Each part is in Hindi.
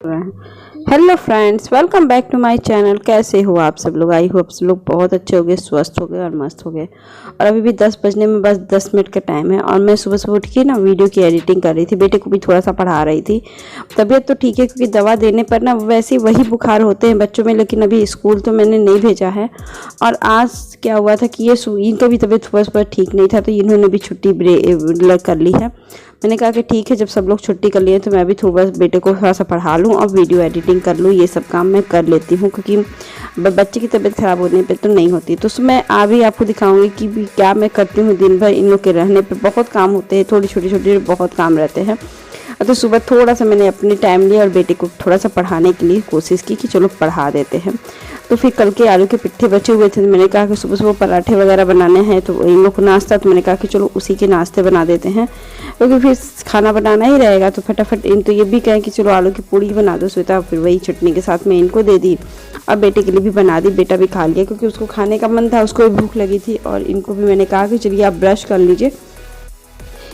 रहे हैं। Hello friends, welcome back to my channel. कैसे हो आप सब लोग? आई होप सब लोग बहुत अच्छे हो गए, स्वस्थ हो गए और मस्त हो गए। और अभी भी 10 बजने में बस 10 मिनट का टाइम है और मैं सुबह सुबह उठ के ना वीडियो की एडिटिंग कर रही थी। बेटे को भी थोड़ा सा पढ़ा रही थी। तबीयत तो ठीक है क्योंकि दवा देने पर ना वैसे वही बुखार होते हैं बच्चों में, लेकिन अभी स्कूल तो मैंने नहीं भेजा है। और आज क्या हुआ था कि इनका भी तबीयत सुबह सुबह ठीक नहीं था, तो इन्होंने भी छुट्टी कर ली है। मैंने कहा कि ठीक है, जब सब लोग छुट्टी कर लिए तो मैं भी थोड़ा बेटे को थोड़ा सा पढ़ा लूँ और वीडियो एडिटिंग कर लूँ। ये सब काम मैं कर लेती हूँ क्योंकि बच्चे की तबीयत ख़राब होने पे तो नहीं होती। तो मैं अभी आपको दिखाऊंगी कि भी क्या मैं करती हूँ दिन भर। इन लोग के रहने पे बहुत काम होते हैं, थोड़ी छोटे छोटे बहुत काम रहते हैं। तो सुबह थोड़ा सा मैंने अपने टाइम लिया और बेटे को थोड़ा सा पढ़ाने के लिए कोशिश की कि चलो पढ़ा देते हैं। तो फिर कल के आलू के पिट्ठे बचे हुए थे, तो मैंने कहा कि सुबह सुबह पराठे वगैरह बनाने हैं, तो इन लोग को नाश्ता, तो मैंने कहा कि चलो उसी के नाश्ते बना देते हैं क्योंकि फिर खाना बनाना ही रहेगा। तो फटाफट इन तो ये भी कहें कि चलो आलू की पूड़ी बना दो श्वेता, फिर वही चटनी के साथ में इनको दे दी और बेटे के लिए भी बना दी। बेटा भी खा लिया क्योंकि उसको खाने का मन था, उसको भी भूख लगी थी। और इनको भी मैंने कहा कि चलिए आप ब्रश कर लीजिए,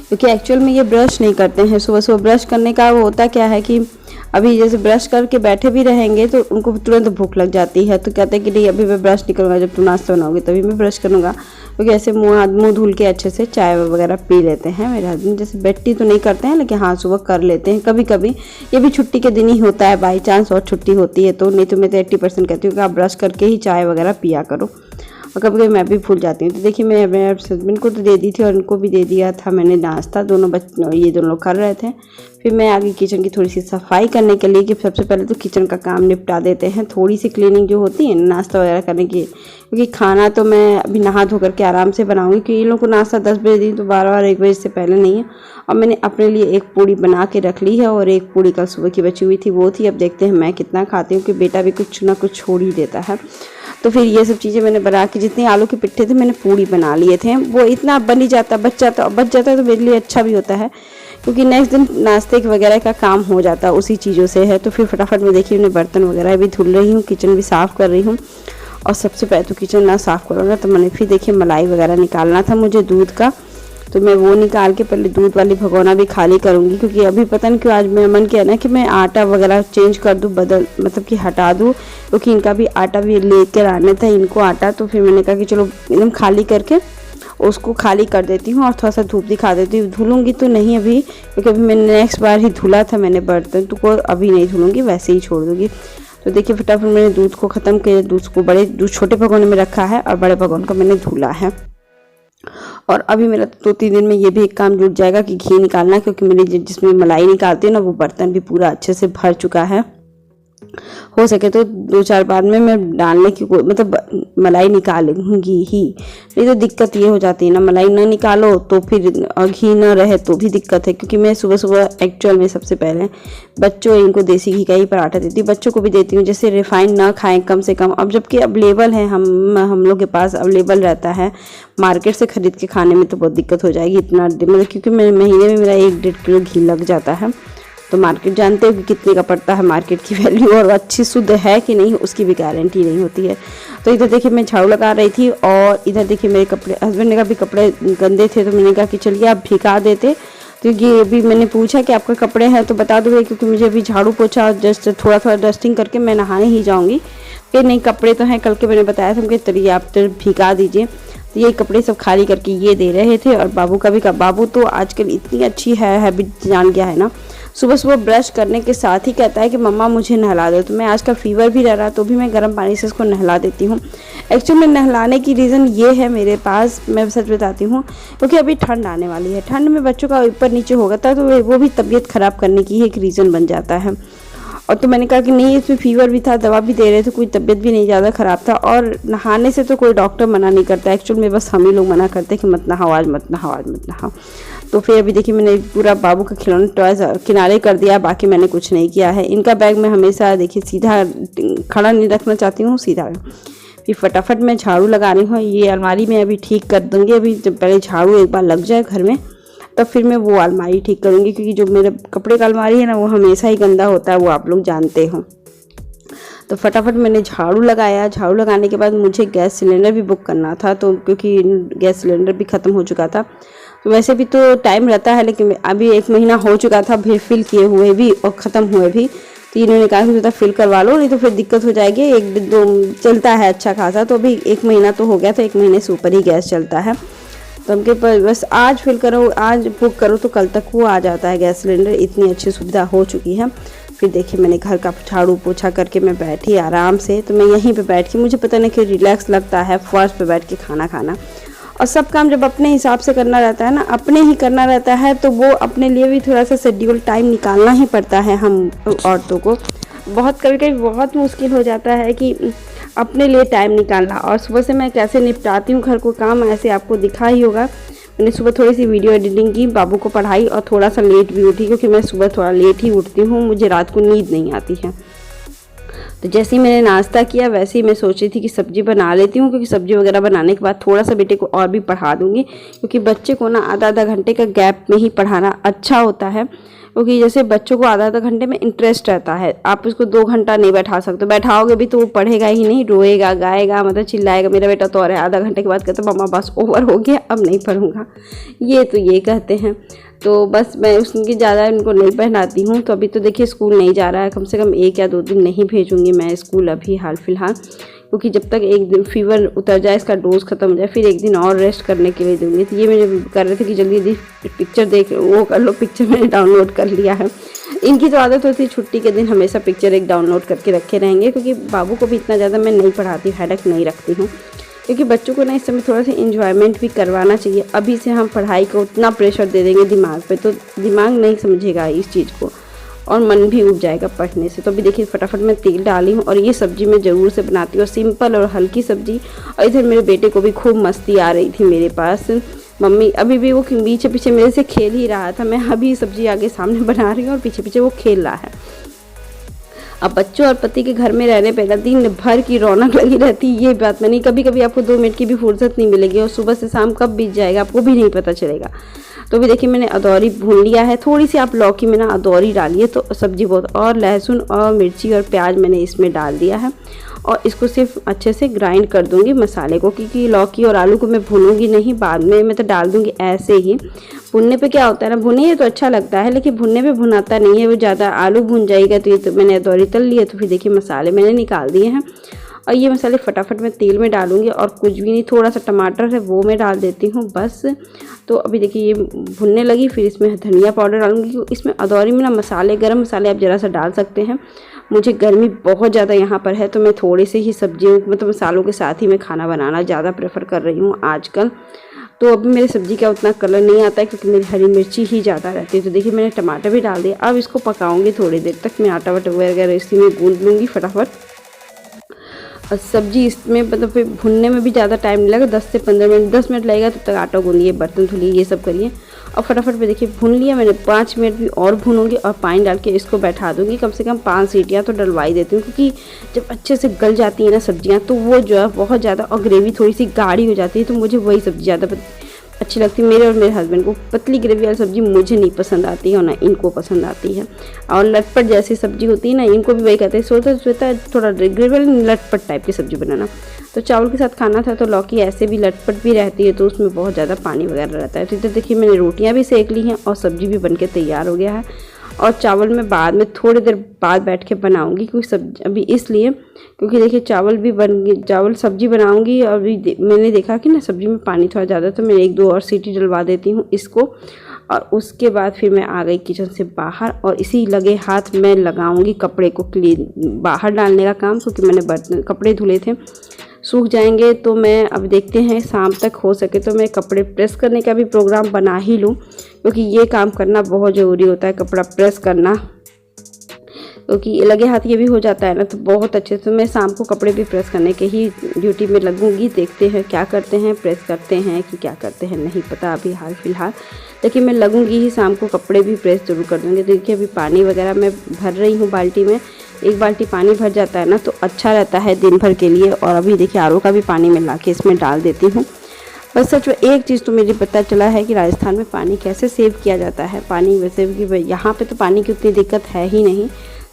क्योंकि एक्चुअल में ये ब्रश नहीं करते हैं। सुबह सुबह ब्रश करने का वो होता क्या है कि अभी जैसे ब्रश करके बैठे भी रहेंगे तो उनको तुरंत भूख लग जाती है। तो कहते हैं कि नहीं, अभी मैं ब्रश नहीं करूँगा, जब तुम नाश्ता बनाओगे तभी मैं ब्रश करूँगा। क्योंकि ऐसे मुँह धुल के अच्छे से चाय वगैरह पी लेते हैं मेरे हस्बैंड। जैसे बेटी तो नहीं करते हैं, लेकिन हाँ सुबह कर लेते हैं कभी कभी। ये भी छुट्टी के दिन ही होता है, बाई चांस और छुट्टी होती है तो। नहीं तो मैं तो 80% कहती हूँ कि आप ब्रश करके ही चाय वगैरह पिया करो। और कभी कभी मैं भी भूल जाती हूँ। तो देखिए मैं मेरे हस्बैंड को तो दे दी थी और इनको भी दे दिया था मैंने नाश्ता। ये दोनों लोग कर रहे थे। फिर मैं आगे किचन की थोड़ी सी सफाई करने के लिए कि सबसे पहले तो किचन का काम निपटा देते हैं। थोड़ी सी क्लीनिंग जो होती है नाश्ता वगैरह करने की, क्योंकि खाना तो मैं अभी नहा धो करके आराम से बनाऊंगी क्योंकि इन लोगों को नाश्ता 10 बजे दी तो 12-1 बजे से पहले नहीं है। और मैंने अपने लिए एक पूड़ी बना के रख ली है और एक पूड़ी कल सुबह की बची हुई थी वो थी। अब देखते हैं मैं कितना खाती हूँ, कि बेटा भी कुछ ना कुछ छोड़ ही देता है। तो फिर ये सब चीज़ें मैंने बना के, जितने आलू के पिट्ठे थे मैंने पूड़ी बना लिए थे। वो इतना बन ही जाता, बच जाता है तो मेरे लिए अच्छा भी होता है क्योंकि नेक्स्ट दिन नाश्ते वगैरह का काम हो जाता है उसी चीज़ों से है। तो फिर फटाफट में देखिए मैं बर्तन वगैरह भी धुल रही हूँ, किचन भी साफ़ कर रही हूँ। और सबसे पहले तो किचन ना साफ़ करूँगा तो मैंने फिर देखिए मलाई वगैरह निकालना था मुझे दूध का, तो मैं वो निकाल के पहले दूध वाली भगोना भी खाली करूँगी। क्योंकि अभी पता नहीं क्यों आज मेरा मन किया ना कि मैं आटा वगैरह चेंज कर दूँ, मतलब कि हटा दूँ, क्योंकि इनका भी आटा भी लेकर आना था इनको आटा। तो फिर मैंने कहा कि चलो एकदम खाली करके उसको खाली कर देती हूँ और थोड़ा सा धूप दिखा देती हूँ। धुलूँगी तो नहीं अभी, क्योंकि अभी मैंने नेक्स्ट बार ही धुला था मैंने बर्तन, तो को अभी नहीं धुलूँगी, वैसे ही छोड़ दूँगी। तो देखिए फटाफट मैंने दूध को ख़त्म किया, दूध को छोटे भगोने में रखा है और बड़े भगोन को मैंने धुला है। और अभी मेरा 2-3 दिन में ये भी एक काम जुट जाएगा कि घी निकालना, क्योंकि मेरी जिसमें मलाई निकालती हूँ ना वो बर्तन भी पूरा अच्छे से भर चुका है। हो सके तो 2-4 बाद में मैं डालने की मतलब मलाई निकालूंगी ही, नहीं तो दिक्कत ये हो जाती है ना, मलाई ना निकालो तो फिर घी ना रहे तो भी दिक्कत है। क्योंकि मैं सुबह सुबह एक्चुअल में सबसे पहले बच्चों इनको देसी घी का ही पराठा देती हूँ, बच्चों को भी देती हूँ, जैसे रिफाइंड ना खाएं कम से कम। अब जबकि अवेलेबल है, हम लोग के पास अवेलेबल रहता है, मार्केट से ख़रीद के खाने में तो बहुत दिक्कत हो जाएगी इतना, मतलब क्योंकि महीने में मेरा 1-1.5 किलो घी लग जाता है। तो मार्केट जानते हो कि कितने का पड़ता है, मार्केट की वैल्यू, और अच्छी शुद्ध है कि नहीं उसकी भी गारंटी नहीं होती है। तो इधर देखिए मैं झाड़ू लगा रही थी और इधर देखिए मेरे कपड़े, हस्बैंड ने कहा भी कपड़े गंदे थे तो मैंने कहा कि चलिए आप भिगा देते। तो ये अभी मैंने पूछा कि आपके कपड़े हैं तो बता दोगे, क्योंकि मुझे अभी झाड़ू पोछा जस्ट थोड़ा डस्टिंग करके मैं नहाने ही जाऊँगी। फिर नहीं कपड़े तो हैं, कल के मैंने बताया था उनके तरीके, आप तो भिगा दीजिए। तो ये कपड़े सब खाली करके ये दे रहे थे। और बाबू का भी, बाबू तो आजकल इतनी अच्छी हैबिट जान गया है ना, सुबह सुबह ब्रश करने के साथ ही कहता है कि मम्मा मुझे नहला दो। तो मैं आजकल फीवर भी रह रहा तो भी मैं गर्म पानी से इसको नहला देती हूँ। एक्चुअली नहलाने की रीज़न ये है मेरे पास, मैं सच बताती हूँ, क्योंकि अभी ठंड आने वाली है। ठंड में बच्चों का ऊपर नीचे होगा तो वो भी तबीयत ख़राब करने की एक रीज़न बन जाता है। और तो मैंने कहा कि नहीं, इसमें फीवर भी था, दवा भी दे रहे थे, कोई तबीयत भी नहीं ज़्यादा ख़राब था। और नहाने से तो कोई डॉक्टर मना नहीं करता, एक्चुअल में बस हम ही लोग मना करते हैं कि मत नहाओ आज, मत नहाओ आज, मत नहाओ। तो फिर अभी देखिए मैंने पूरा बाबू का खिलौना टॉयज किनारे कर दिया, बाकी मैंने कुछ नहीं किया है। इनका बैग मैं हमेशा देखिए सीधा खड़ा नहीं रखना चाहती हूँ, सीधा। फिर फटाफट मैं झाड़ू लगा रही हूँ, ये अलमारी में अभी ठीक कर दूँगी। अभी जब पहले झाड़ू एक बार लग जाए घर में तब फिर मैं वो अलमारी ठीक करूँगी, क्योंकि जो मेरे कपड़े का अलमारी है ना वो हमेशा ही गंदा होता है, वो आप लोग जानते हो। तो फटाफट मैंने झाड़ू लगाया। झाड़ू लगाने के बाद मुझे गैस सिलेंडर भी बुक करना था, तो क्योंकि गैस सिलेंडर भी ख़त्म हो चुका था। तो वैसे भी तो टाइम रहता है, लेकिन अभी 1 महीना हो चुका था फिर फिल किए हुए भी और ख़त्म हुए भी। तो इन्होंने कहा कि ज़्यादा फिल करवा लो, नहीं तो फिर दिक्कत हो जाएगी। 1-2 चलता है अच्छा खासा, तो अभी 1 महीना तो हो गया था, 1 महीने से ऊपर ही गैस चलता है। तो हमके पास बस आज फिल करो, आज बुक करो तो कल तक वो आ जाता है गैस सिलेंडर। इतनी अच्छी सुविधा हो चुकी है। फिर देखिए मैंने घर का झाड़ू पोछा करके मैं बैठी आराम से। तो मैं यहीं पे बैठ के, मुझे पता नहीं कि रिलैक्स लगता है फर्श पे बैठ के खाना खाना। और सब काम जब अपने हिसाब से करना रहता है ना, अपने ही करना रहता है, तो वो अपने लिए भी थोड़ा सा शेड्यूल टाइम निकालना ही पड़ता है हम औरतों को। बहुत कभी-कभी बहुत मुश्किल हो जाता है कि अपने लिए टाइम निकालना। और सुबह से मैं कैसे निपटाती हूँ घर को काम, ऐसे आपको दिखा ही होगा। मैंने सुबह थोड़ी सी वीडियो एडिटिंग की, बाबू को पढ़ाई, और थोड़ा सा लेट भी उठी क्योंकि मैं सुबह थोड़ा लेट ही उठती हूँ, मुझे रात को नींद नहीं आती है। तो जैसे ही मैंने नाश्ता किया वैसे ही मैं सोच रही थी कि सब्जी बना लेती हूँ, क्योंकि सब्जी वगैरह बनाने के बाद थोड़ा सा बेटे को और भी पढ़ा दूँगी, क्योंकि बच्चे को ना आधा घंटे का गैप में ही पढ़ाना अच्छा होता है। क्योंकि जैसे बच्चों को आधा घंटे में इंटरेस्ट रहता है, आप उसको 2 घंटा नहीं बैठा सकते, बैठाओगे भी तो वो पढ़ेगा ही नहीं, रोएगा गाएगा, मतलब चिल्लाएगा। मेरा बेटा तो और है, आधा घंटे के बाद कहता मम्मा बस ओवर हो गया, अब नहीं पढ़ूंगा, ये कहते हैं। तो बस मैं उसकी ज़्यादा उनको नहीं पढ़ाती हूँ। तो अभी तो देखिए स्कूल नहीं जा रहा है, कम से कम 1 या 2 दिन नहीं भेजूँगी मैं स्कूल अभी हाल फिलहाल, क्योंकि जब तक 1 दिन फीवर उतर जाए, इसका डोज ख़त्म हो जाए, फिर 1 दिन और रेस्ट करने के लिए दूँगी। तो ये मैंने कर रहे थे कि जल्दी पिक्चर देख वो कर लो, पिक्चर मैंने डाउनलोड कर लिया है। इनकी तो आदत होती है छुट्टी के दिन हमेशा पिक्चर एक डाउनलोड करके रखे रहेंगे, क्योंकि बाबू को भी इतना ज़्यादा मैं नहीं पढ़ाती, हेडेक नहीं रखती हूँ, क्योंकि बच्चों को ना इस समय थोड़ा सा एंजॉयमेंट भी करवाना चाहिए। अभी से हम पढ़ाई को उतना प्रेशर दे देंगे दिमाग पे, तो दिमाग नहीं समझेगा इस चीज़ को, और मन भी उब जाएगा पढ़ने से। तो अभी देखिए फटाफट मैं तेल डाली हूँ, और ये सब्ज़ी मैं ज़रूर से बनाती हूँ, सिंपल और हल्की सब्ज़ी। और इधर मेरे बेटे को भी खूब मस्ती आ रही थी मेरे पास, मम्मी अभी भी वो पीछे पीछे मेरे से खेल ही रहा था। मैं अभी सब्ज़ी आगे सामने बना रही हूँ और पीछे पीछे वो खेल रहा है। अब बच्चों और पति के घर में रहने पर दिन भर की रौनक लगी रहती है, ये बात मैं नहीं, कभी कभी आपको 2 मिनट की भी फुर्सत नहीं मिलेगी, और सुबह से शाम कब बीत जाएगा आपको भी नहीं पता चलेगा। तो भी देखिए मैंने अदौरी भून लिया है, थोड़ी सी आप लौकी में ना अदौरी डालिए तो सब्जी बहुत, और लहसुन और मिर्ची और प्याज मैंने इसमें डाल दिया है, और इसको सिर्फ अच्छे से ग्राइंड कर दूंगी मसाले को, क्योंकि लौकी और आलू को मैं भूनूंगी नहीं, बाद में मैं तो डाल दूंगी ऐसे ही। भुनने पे क्या होता है ना, भुनिए तो अच्छा लगता है, लेकिन भुनने पे भुनाता नहीं है वो ज़्यादा, आलू भुन जाएगा। तो ये तो मैंने अदौरी तल ली है, तो फिर देखिए मसाले मैंने निकाल दिए हैं, और ये मसाले फटाफट मैं तेल में डालूंगी, और कुछ भी नहीं, थोड़ा सा टमाटर है वो मैं डाल देती हूँ बस। तो अभी देखिए ये भुनने लगी, फिर इसमें धनिया पाउडर डालूंगी, क्योंकि इसमें अदौरी में ना मसाले, गरम मसाले आप ज़रा सा डाल सकते हैं। मुझे गर्मी बहुत ज़्यादा यहाँ पर है, तो मैं थोड़े से ही सब्जियों मतलब मसालों के साथ ही मैं खाना बनाना ज़्यादा प्रेफर कर रही हूँ आजकल। तो अभी मेरी सब्ज़ी का उतना कलर नहीं आता है, क्योंकि मेरी हरी मिर्ची ही ज़्यादा रहती है। तो देखिए मैंने टमाटर भी डाल दिया, अब इसको पकाऊंगी थोड़ी देर तक। मैं आटा वाटा वगैरह इसी में गूंद लूँगी फटाफट। और सब्जी इसमें मतलब फिर भुनने में भी ज़्यादा टाइम नहीं लगेगा, 10 से 15 मिनट, 10 मिनट लगेगा, तब तक आटा गूंदिए, बर्तन धुलिए, ये सब करिए। और फटाफट पे देखिए भून लिया मैंने, 5 मिनट भी और भूनूंगी, और पानी डाल के इसको बैठा दूंगी। कम से कम 5 सीटियाँ तो डलवाई देती हूँ, क्योंकि जब अच्छे से गल जाती है ना सब्जियाँ, तो वो जो है बहुत ज़्यादा, और ग्रेवी थोड़ी सी गाढ़ी हो जाती है, तो मुझे वही सब्ज़ी ज़्यादा अच्छी लगती है। मेरे और मेरे हस्बैंड को पतली ग्रेवी वाली सब्ज़ी मुझे नहीं पसंद आती है, और ना इनको पसंद आती है। और लटपट जैसी सब्ज़ी होती है ना, इनको भी वही कहते हैं, सोचता थोड़ा ग्रेवी वाली लटपट टाइप की सब्ज़ी बनाना। तो चावल के साथ खाना था, तो लौकी ऐसे भी लटपट भी रहती है, तो उसमें बहुत ज़्यादा पानी वगैरह रहता है। तो इधर देखिए मैंने रोटियाँ भी सेक ली हैं, और सब्ज़ी भी बनके तैयार हो गया है। और चावल मैं बाद में थोड़ी देर बाद बैठ के बनाऊंगी, क्योंकि सब्जी अभी इसलिए क्योंकि देखिए चावल सब्जी बनाऊंगी। और अभी मैंने देखा कि ना सब्जी में पानी थोड़ा ज़्यादा, तो मैं 1-2 और सीटी डलवा देती हूँ इसको। और उसके बाद फिर मैं आ गई किचन से बाहर, और इसी लगे हाथ मैं लगाऊंगी कपड़े को क्लीन बाहर डालने का काम, क्योंकि मैंने कपड़े धुले थे, सूख जाएंगे। तो मैं अब देखते हैं शाम तक हो सके तो मैं कपड़े प्रेस करने का भी प्रोग्राम बना ही लूँ, क्योंकि ये काम करना बहुत ज़रूरी होता है, कपड़ा प्रेस करना, क्योंकि लगे हाथ ये भी हो जाता है ना, तो बहुत अच्छे से मैं शाम को कपड़े भी प्रेस करने के ही ड्यूटी में लगूंगी। देखते हैं क्या करते हैं, प्रेस करते हैं कि क्या करते हैं नहीं पता अभी हाल फिलहाल, लेकिन मैं लगूंगी ही, शाम को कपड़े भी प्रेस जरूर कर दूँगी। देखिए अभी पानी वगैरह मैं भर रही हूँ बाल्टी में, 1 बाल्टी पानी भर जाता है ना, तो अच्छा रहता है दिन भर के लिए। और अभी देखिए आरओ का भी पानी मैं ला के इसमें डाल देती हूँ। बस सच में एक चीज़ तो मुझे पता चला है कि राजस्थान में पानी कैसे सेव किया जाता है। पानी वैसे भी यहाँ पे तो पानी की उतनी दिक्कत है ही नहीं,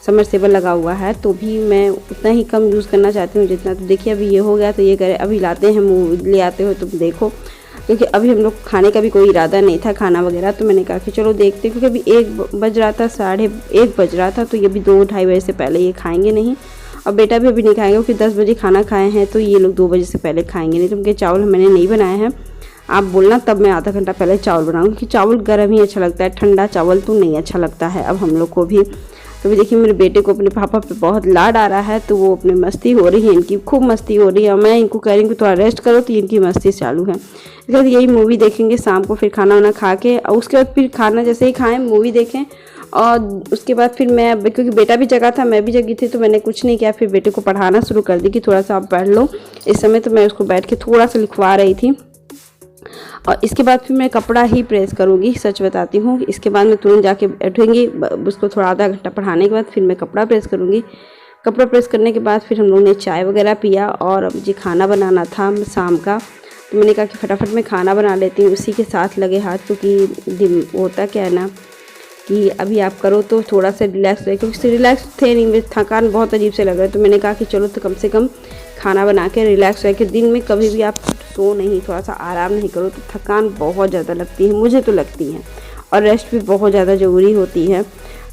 समरसेबल लगा हुआ है, तो भी मैं उतना ही कम यूज़ करना चाहती हूँ जितना। तो देखिए अभी ये हो गया, तो ये करे अभी लाते हैं, मुँह ले आते हो तो देखो। क्योंकि अभी हम लोग खाने का भी कोई इरादा नहीं था खाना वगैरह। तो मैंने कहा कि चलो देखते हैं, क्योंकि अभी 1 बज रहा था, 1:30 बज रहा था, तो ये भी 2-2:30 बजे से पहले ये खाएंगे नहीं। और बेटा भी अभी नहीं खाएंगे, क्योंकि 10 बजे खाना खाए हैं तो ये लोग 2 बजे से पहले खाएंगे नहीं। तो उनके चावल मैंने नहीं बनाए हैं, आप बोलना तब मैं आधा घंटा पहले चावल बनाऊँगी, क्योंकि चावल गर्म ही अच्छा लगता है, ठंडा चावल तो नहीं अच्छा लगता है अब हम लोग को भी। तो भी देखिए मेरे बेटे को अपने पापा पे बहुत लाड आ रहा है, तो वो अपने मस्ती हो रही है, इनकी खूब मस्ती हो रही है। और मैं इनको कह रही हूँ कि थोड़ा रेस्ट करो, तो इनकी मस्ती चालू है। इसके बाद यही मूवी देखेंगे शाम को, फिर खाना वाना खा के, और उसके बाद फिर खाना जैसे ही खाएं मूवी देखें। और उसके बाद फिर मैं, क्योंकि बेटा भी जगा था मैं भी जगी थी, तो मैंने कुछ नहीं किया, फिर बेटे को पढ़ाना शुरू कर दी कि थोड़ा सा आप पढ़ लो इस समय। तो मैं उसको बैठ के थोड़ा सा लिखवा रही थी। और इसके बाद फिर मैं कपड़ा ही प्रेस करूँगी, सच बताती हूँ। इसके बाद मैं तुरंत जाके बैठूँगी, उसको थोड़ा आधा घंटा पढ़ाने के बाद फिर मैं कपड़ा प्रेस करूँगी। कपड़ा प्रेस करने के बाद फिर हम लोगों ने चाय वगैरह पिया, और मुझे खाना बनाना था शाम का। तो मैंने कहा कि फटाफट मैं खाना बना लेती हूँ उसी के साथ लगे हाथ, क्योंकि होता क्या है ना कि अभी आप करो तो थोड़ा सा रिलैक्स रहे, क्योंकि रिलैक्स थे नहीं, मेरे थकान बहुत अजीब से लग रहा है। तो मैंने कहा कि चलो तो कम से कम खाना बना के रिलैक्स रहे, कि दिन में कभी भी आप सो नहीं, थोड़ा सा आराम नहीं करो तो थकान बहुत ज़्यादा लगती है, मुझे तो लगती है, और रेस्ट भी बहुत ज़्यादा ज़रूरी होती है।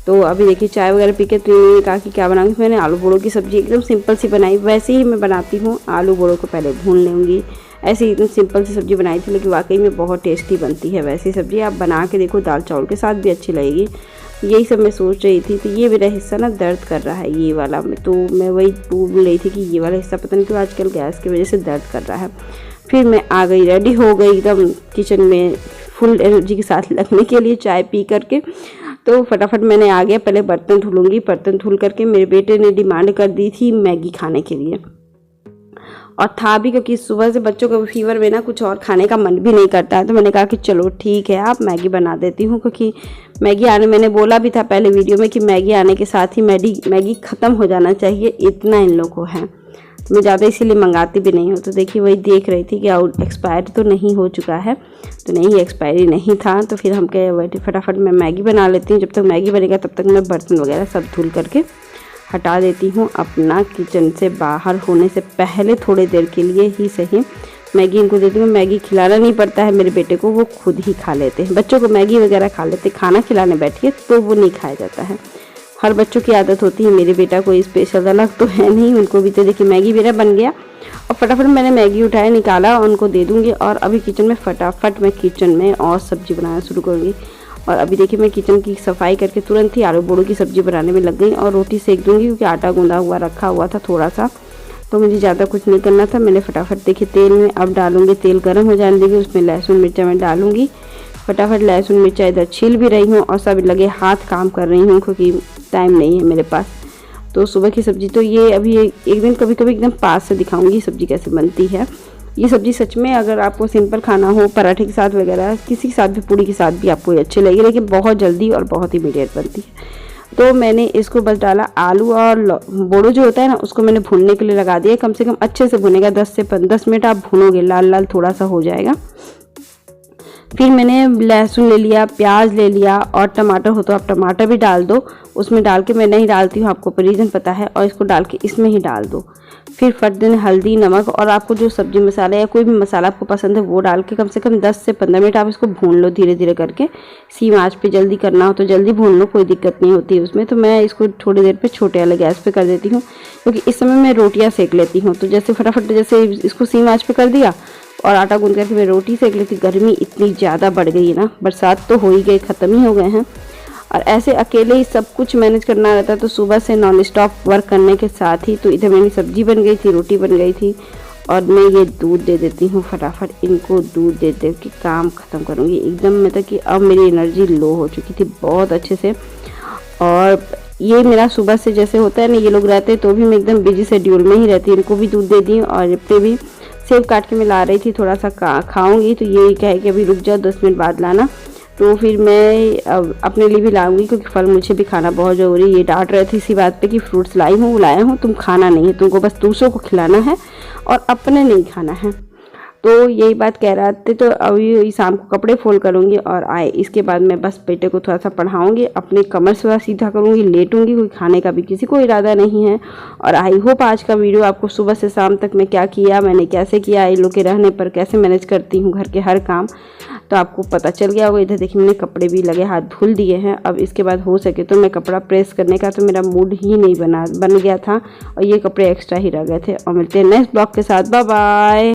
तो अभी देखिए चाय वगैरह पी के तो मैंने कहा कि क्या बनाऊँगी। मैंने आलू बोड़ों की सब्ज़ी एकदम सिंपल सी बनाई, वैसे ही मैं बनाती हूँ। आलू बोड़ों को पहले भून लूँगी, ऐसे ही एकदम सिंपल सी सब्ज़ी बनाई थी, लेकिन वाकई में बहुत टेस्टी बनती है वैसी सब्ज़ी। आप बना के देखो, दाल चावल के साथ भी अच्छी लगेगी। यही सब मैं सोच रही थी। तो ये मेरा हिस्सा ना दर्द कर रहा है, ये वाला में, तो मैं वही बोल रही थी कि ये वाला हिस्सा पता नहीं क्यों आजकल गैस की वजह से दर्द कर रहा है। फिर मैं आ गई, रेडी हो गई एकदम किचन में फुल एनर्जी के साथ लगने के लिए चाय पी करके। तो फटाफट मैंने आ गया, पहले बर्तन धुलूँगी। बर्तन धुल करके मेरे बेटे ने डिमांड कर दी थी मैगी खाने के लिए, और था भी, क्योंकि सुबह से बच्चों को फीवर में ना कुछ और खाने का मन भी नहीं करता है। तो मैंने कहा कि चलो ठीक है, आप मैगी बना देती हूँ, क्योंकि मैगी आने, मैंने बोला भी था पहले वीडियो में कि मैगी आने के साथ ही मैगी ख़त्म हो जाना चाहिए, इतना इन लोग को है। तो मैं ज़्यादा इसीलिए मंगाती भी नहीं हूँ। तो देखिए वही देख रही थी कि एक्सपायर तो नहीं हो चुका है, तो नहीं एक्सपायरी नहीं था। तो फिर हम कहे बैठे फटाफट मैं मैगी बना लेती हूँ। जब तक मैगी बनेगा तब तक मैं बर्तन वगैरह सब धुल करके हटा देती हूँ अपना किचन से बाहर होने से पहले, थोड़ी देर के लिए ही सही मैगी इनको देती हूँ। मैगी खिलाना नहीं पड़ता है मेरे बेटे को, वो खुद ही खा लेते हैं। बच्चों को मैगी वगैरह खा लेते, खाना खिलाने बैठिए तो वो नहीं खाया जाता है। हर बच्चों की आदत होती है, मेरे बेटा कोई स्पेशल अलग तो है नहीं, उनको भी। तो देखिए मैगी मेरा बन गया, और फटाफट मैंने मैगी उठाया, निकाला, और उनको दे दूँगी। और अभी किचन में फटाफट मैं किचन में और सब्ज़ी बनाना शुरू करूँगी। और अभी देखिए मैं किचन की सफाई करके तुरंत ही आलू बोड़ों की सब्ज़ी बनाने में लग गई, और रोटी सेक दूँगी, क्योंकि आटा गूंदा हुआ रखा हुआ था थोड़ा सा, तो मुझे ज़्यादा कुछ नहीं करना था। मैंने फटाफट देखिए तेल में अब डालूँगी, तेल गर्म हो जाने देंगे, उसमें लहसुन मिर्चा मैं डालूँगी। फटाफट लहसुन मिर्चा इधर छील भी रही हूँ, और सब लगे हाथ काम कर रही हूँ, क्योंकि टाइम नहीं है मेरे पास। तो सुबह की सब्ज़ी तो ये अभी एक दिन कभी कभी एकदम पास से दिखाऊँगी सब्ज़ी कैसे बनती है। ये सब्ज़ी सच में अगर आपको सिंपल खाना हो, पराठे के साथ वगैरह, किसी के साथ भी, पूड़ी के साथ भी आपको अच्छी लगेगी, लेकिन बहुत जल्दी और बहुत इमीडिएट बनती है। तो मैंने इसको बस डाला, आलू और बोड़ो जो होता है ना, उसको मैंने भूनने के लिए लगा दिया। कम से कम अच्छे से भुनेगा, 10 मिनट आप भूनोगे, लाल लाल थोड़ा सा हो जाएगा। फिर मैंने लहसुन ले लिया, प्याज ले लिया, और टमाटर हो तो आप टमाटर भी डाल दो उसमें। डाल के मैं नहीं डालती हूँ, आपको रीज़न पता है, और इसको डाल के इसमें ही डाल दो। फिर फट दें हल्दी, नमक, और आपको जो सब्जी मसाला या कोई भी मसाला आपको पसंद है वो डाल के कम से कम 10 से 15 मिनट आप इसको भून लो धीरे धीरे करके। सीम आंच पे, जल्दी करना हो तो जल्दी भून लो, कोई दिक्कत नहीं होती है उसमें। तो मैं इसको थोड़ी देर पे छोटे वाले गैस पे कर देती हूँ, क्योंकि इस समय मैं रोटियाँ सेक लेती हूँ। तो जैसे फटाफट जैसे इसको सीम आंच पे कर दिया और आटा गूंद करके मैं रोटी सेक लेती। गर्मी इतनी ज़्यादा बढ़ गई है ना, बरसात तो हो ही गई, ख़त्म ही हो गए हैं, और ऐसे अकेले ही सब कुछ मैनेज करना रहता है। तो सुबह से नॉन स्टॉप वर्क करने के साथ ही तो इधर मेरी सब्जी बन गई थी, रोटी बन गई थी, और मैं ये दूध दे देती हूँ। फटाफट इनको दूध दे दे के काम ख़त्म करूँगी एकदम। मतलब कि अब मेरी एनर्जी लो हो चुकी थी बहुत अच्छे से। और ये मेरा सुबह से जैसे होता है ना, ये लोग रहते तो भी मैं एकदम बिजी शेड्यूल में ही रहती। इनको भी दूध दे दी, और इतने भी सेब काट के मैं ला रही थी, थोड़ा सा खाऊंगी। तो ये कहे कि अभी रुक जाओ, 10 मिनट बाद लाना। तो फिर मैं अपने लिए भी लाऊंगी, क्योंकि फल मुझे भी खाना बहुत ज़रूरी है। ये डांट रहे थे इसी बात पे कि फ्रूट्स लाई हूँ, लाया हूँ, तुम खाना नहीं है, तुमको बस दूसरों को खिलाना है और अपने नहीं खाना है। तो यही बात कह रहा थे। तो अभी शाम को कपड़े फोल्ड करूँगी और आए इसके बाद मैं बस बेटे को थोड़ा सा पढ़ाऊँगी, अपने कमर थोड़ा सीधा करूँगी, लेटूँगी। कोई खाने का भी किसी को इरादा नहीं है। और आई होप आज का वीडियो आपको सुबह से शाम तक मैं क्या किया, मैंने कैसे किया, इन लोग के रहने पर कैसे मैनेज करती हूँ घर के हर काम, तो आपको पता चल गया होगा। इधर देखिए मैंने कपड़े भी लगे हाथ धुल दिए हैं। अब इसके बाद हो सके तो मैं कपड़ा प्रेस करने का तो मेरा मूड ही नहीं बन गया था और ये कपड़े एक्स्ट्रा ही रह गए थे। और मिलते हैं नेक्स्ट ब्लॉग के साथ। Bye bye.